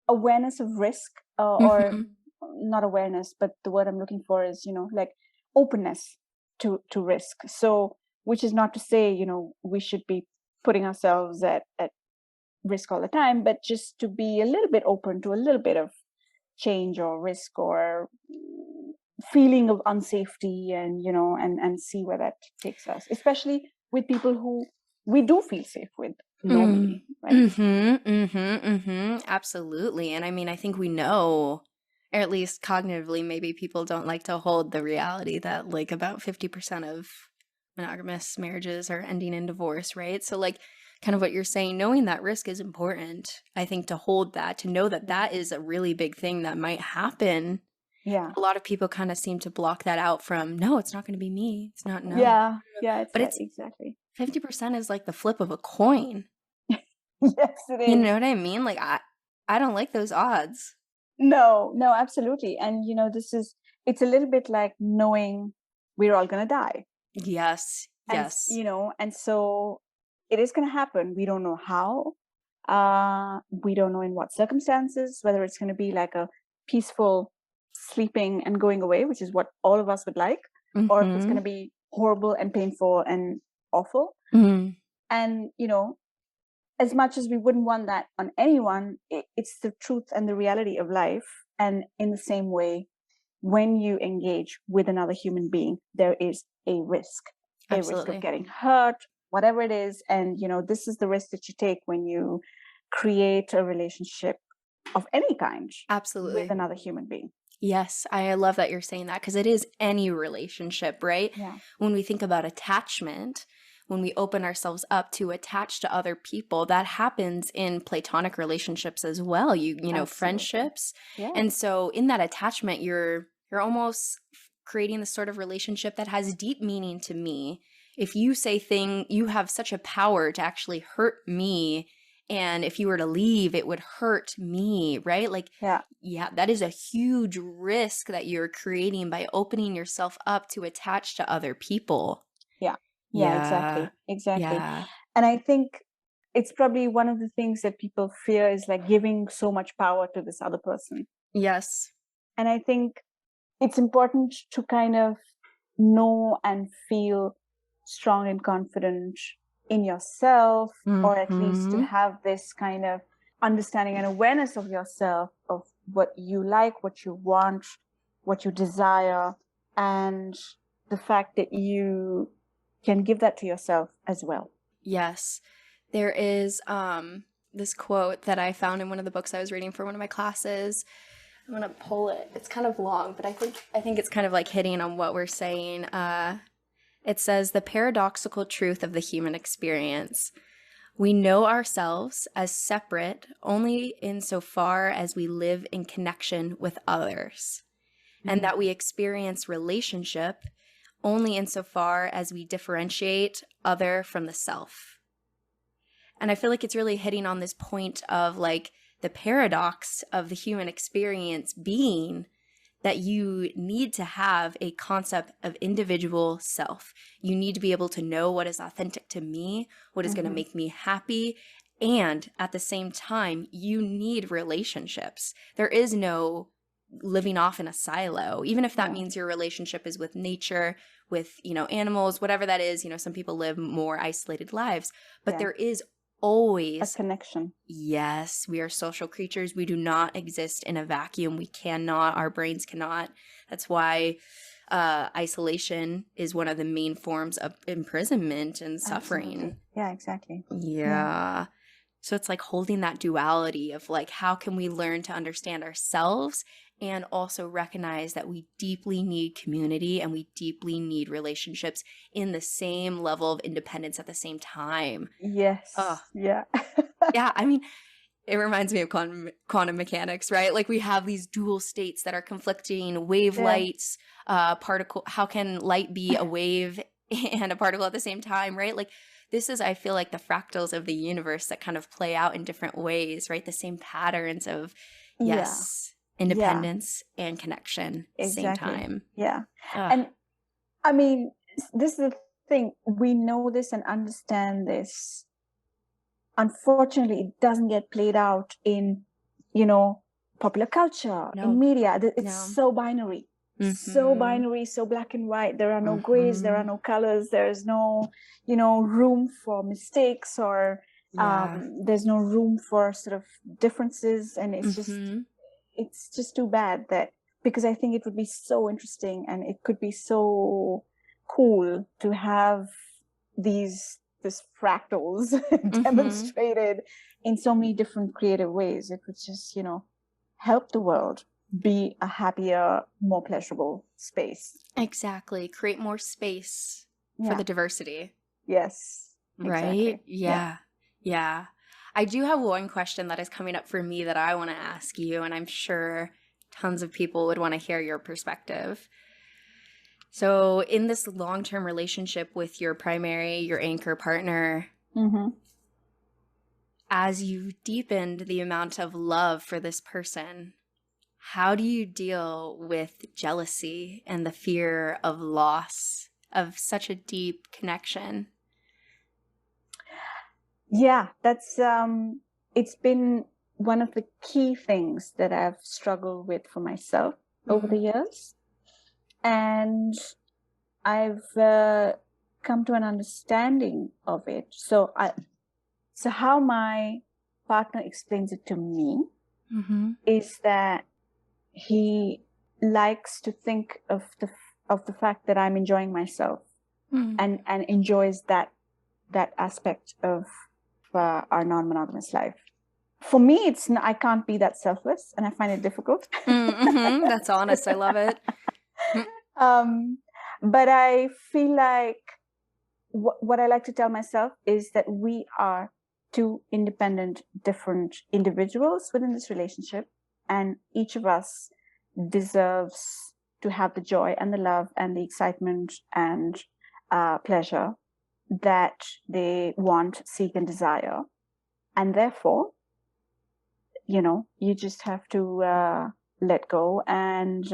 S3: awareness of risk, or not awareness, but the word I'm looking for is, like openness to risk. So, which is not to say, we should be putting ourselves at risk all the time, but just to be a little bit open to a little bit of change or risk or feeling of unsafety, and, and see where that takes us, especially with people who we do feel safe with normally, right?
S1: Absolutely. And I mean, I think we know, or at least cognitively, maybe people don't like to hold the reality that like about 50% of monogamous marriages are ending in divorce, right? So like kind of what you're saying, knowing that risk is important, I think, to hold that, to know that that is a really big thing that might happen.
S3: Yeah.
S1: A lot of people kind of seem to block that out from, no, it's not going to be me. It's not, no.
S3: Yeah. Yeah.
S1: But it's
S3: exactly.
S1: 50% is like the flip of a coin.
S3: Yes, it is.
S1: You know what I mean? Like I don't like those odds.
S3: No, absolutely. And it's a little bit like knowing we're all going to die.
S1: Yes.
S3: And,
S1: Yes.
S3: and so it is going to happen. We don't know how. We don't know in what circumstances, whether it's going to be like a peaceful sleeping and going away, which is what all of us would like, or if it's going to be horrible and painful and awful.
S1: Mm-hmm.
S3: And, as much as we wouldn't want that on anyone, it's the truth and the reality of life. And in the same way, when you engage with another human being, there is a risk.
S1: Absolutely.
S3: A risk of getting hurt, whatever it is. And, this is the risk that you take when you create a relationship of any kind.
S1: Absolutely.
S3: With another human being.
S1: Yes, I love that you're saying that, because it is any relationship, right?
S3: Yeah.
S1: When we think about attachment, when we open ourselves up to attach to other people, that happens in platonic relationships as well. You know,
S3: Absolutely.
S1: Friendships.
S3: Yeah.
S1: And so in that attachment, you're almost creating this sort of relationship that has deep meaning to me. If you say you have such a power to actually hurt me, and if you were to leave, it would hurt me, right? Like, yeah, that is a huge risk that you're creating by opening yourself up to attach to other people.
S3: Yeah, exactly.
S1: Yeah.
S3: And I think it's probably one of the things that people fear is like giving so much power to this other person.
S1: Yes.
S3: And I think it's important to kind of know and feel strong and confident in yourself, or at least to have this kind of understanding and awareness of yourself, of what you like, what you want, what you desire, and the fact that you can give that to yourself as well.
S1: Yes. There is this quote that I found in one of the books I was reading for one of my classes. I'm going to pull it. It's kind of long, but I think it's kind of like hitting on what we're saying. It says, "The paradoxical truth of the human experience. We know ourselves as separate only insofar as we live in connection with others, and that we experience relationship only insofar as we differentiate other from the self." And I feel like it's really hitting on this point of like the paradox of the human experience being that you need to have a concept of individual self. You need to be able to know what is authentic to me, what is going to make me happy. And at the same time, you need relationships. There is no living off in a silo, even if that means your relationship is with nature, with, animals, whatever that is. Some people live more isolated lives, but there is always
S3: a connection.
S1: Yes, we are social creatures. We do not exist in a vacuum. We cannot, our brains cannot. That's why isolation is one of the main forms of imprisonment and suffering.
S3: Absolutely. Yeah, exactly.
S1: Yeah. So it's like holding that duality of like, how can we learn to understand ourselves and also recognize that we deeply need community and we deeply need relationships in the same level of independence at the same time.
S3: Yes. Yeah.
S1: Yeah. I mean, it reminds me of quantum mechanics, right? Like we have these dual states that are conflicting wavelights, particle. How can light be a wave and a particle at the same time, right? Like this is, I feel like, the fractals of the universe that kind of play out in different ways, right? The same patterns of, independence and connection at the same time.
S3: Yeah. And I mean, this is the thing. We know this and understand this. Unfortunately, it doesn't get played out in, popular culture, in media. It's so binary. So binary, so black and white. There are no grays, there are no colors, there's no, room for mistakes, or there's no room for sort of differences. And it's just too bad that, because I think it would be so interesting and it could be so cool to have this fractals demonstrated in so many different creative ways. It would just, help the world be a happier, more pleasurable space.
S1: Exactly. Create more space. for the diversity.
S3: Yes.
S1: Right?
S3: Exactly.
S1: Yeah. I do have one question that is coming up for me that I want to ask you, and I'm sure tons of people would want to hear your perspective. So in this long-term relationship with your anchor partner, as you've deepened the amount of love for this person, how do you deal with jealousy and the fear of loss of such a deep connection?
S3: Yeah, that's it's been one of the key things that I've struggled with for myself over the years. And I've come to an understanding of it. So how my partner explains it to me is that he likes to think of the fact that I'm enjoying myself and enjoys that aspect of our non-monogamous life. For me, I can't be that selfless, and I find it difficult.
S1: That's honest. I love it.
S3: But I feel like what I like to tell myself is that we are two independent, different individuals within this relationship, and each of us deserves to have the joy and the love and the excitement and pleasure that they want, seek, and desire. And therefore, you just have to let go and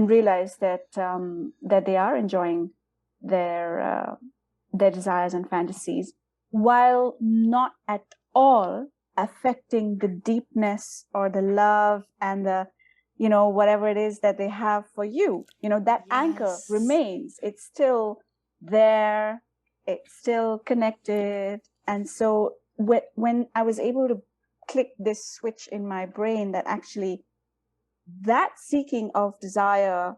S3: realize that that they are enjoying their desires and fantasies, while not at all affecting the deepness or the love and the whatever it is that they have for you. That anchor remains. It's still there. It's still connected. And so when I was able to click this switch in my brain that actually that seeking of desire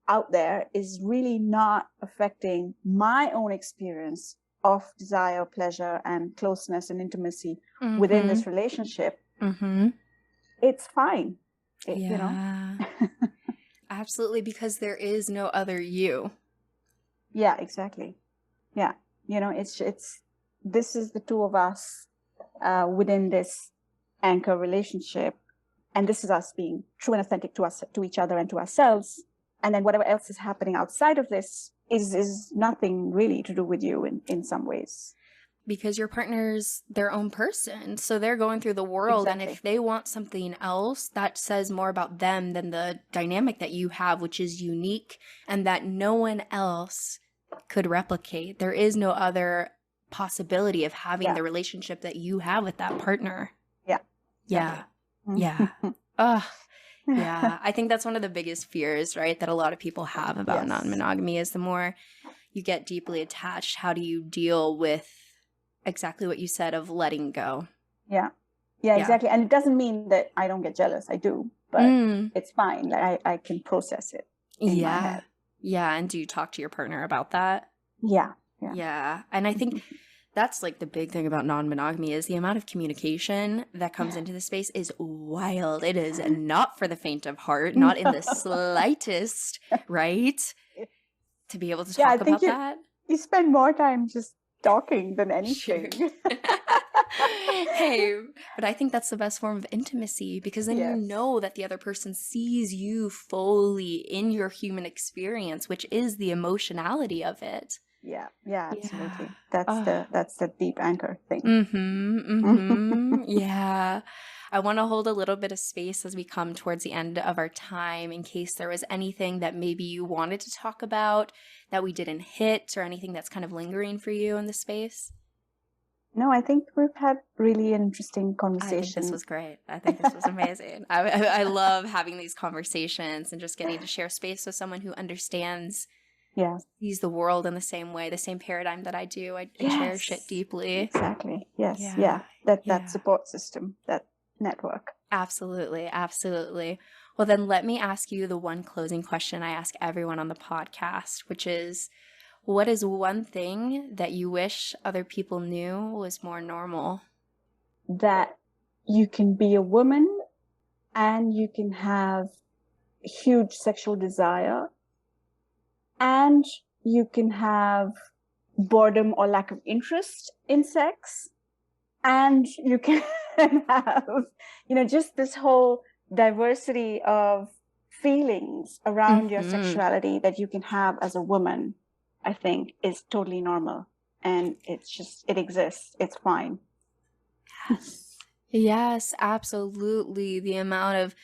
S3: out there is really not affecting my own experience of desire, pleasure, and closeness and intimacy within this relationship, it's fine.
S1: Absolutely, because there is no other you.
S3: Yeah, exactly. Yeah. It's this is the two of us within this anchor relationship, and this is us being true and authentic to each other and to ourselves. And then whatever else is happening outside of this is nothing really to do with you in some ways.
S1: Because your partner's their own person, so they're going through the world. Exactly. And if they want something else, that says more about them than the dynamic that you have, which is unique and that no one else could replicate. There is no other possibility of having the relationship that you have with that partner. Yeah. Yeah. I think that's one of the biggest fears, right, that a lot of people have about non-monogamy is the more you get deeply attached, how do you deal with exactly what you said of letting go?
S3: Yeah, exactly. And it doesn't mean that I don't get jealous. I do, but it's fine. Like I can process it in my head.
S1: Yeah. And do you talk to your partner about that?
S3: Yeah.
S1: And I think that's like the big thing about non-monogamy is the amount of communication that comes into the space is wild. It is not for the faint of heart, not in the slightest, right? To be able to talk about that.
S3: You spend more time just talking than anything.
S1: Sure. Hey, but I think that's the best form of intimacy, because then you know that the other person sees you fully in your human experience, which is the emotionality of it.
S3: Yeah, absolutely. That's the deep anchor thing.
S1: Yeah. I want to hold a little bit of space as we come towards the end of our time in case there was anything that maybe you wanted to talk about that we didn't hit, or anything that's kind of lingering for you in the space.
S3: No, I think we've had really interesting conversations.
S1: I think this was great. I think this was amazing. I love having these conversations and just getting to share space with someone who understands, sees the world in the same way, the same paradigm that I do. I cherish it deeply.
S3: Exactly. Yes. Yeah. That support system, that network.
S1: Absolutely. Well, then let me ask you the one closing question I ask everyone on the podcast, which is, what is one thing that you wish other people knew was more normal?
S3: That you can be a woman and you can have huge sexual desire and you can have boredom or lack of interest in sex, and you can have, just this whole diversity of feelings around your sexuality that you can have as a woman, I think is totally normal. And it exists. It's fine.
S1: Yes, absolutely. The amount of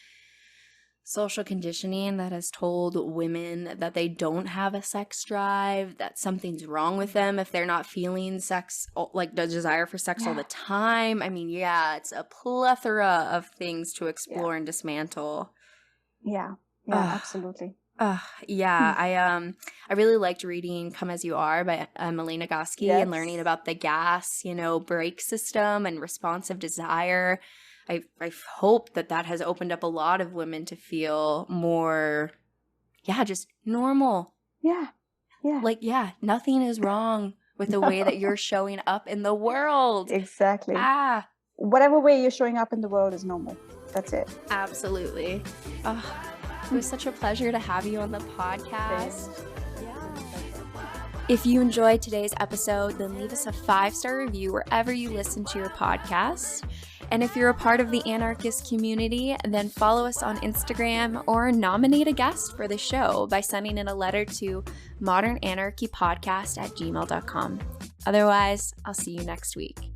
S1: social conditioning that has told women that they don't have a sex drive, that something's wrong with them if they're not feeling sex, like the desire for sex all the time. I mean, it's a plethora of things to explore and dismantle.
S3: Yeah, absolutely.
S1: I really liked reading Come As You Are by Emily Nagoski and learning about the gas, brake system and responsive desire. I hope that has opened up a lot of women to feel more, just normal.
S3: Yeah.
S1: Like, nothing is wrong with the way that you're showing up in the world.
S3: Exactly. Whatever way you're showing up in the world is normal. That's it.
S1: Absolutely. It was such a pleasure to have you on the podcast. If you enjoyed today's episode, then leave us a 5-star review wherever you listen to your podcast. And if you're a part of the anarchist community, then follow us on Instagram or nominate a guest for the show by sending in a letter to modernanarchypodcast@gmail.com. Otherwise, I'll see you next week.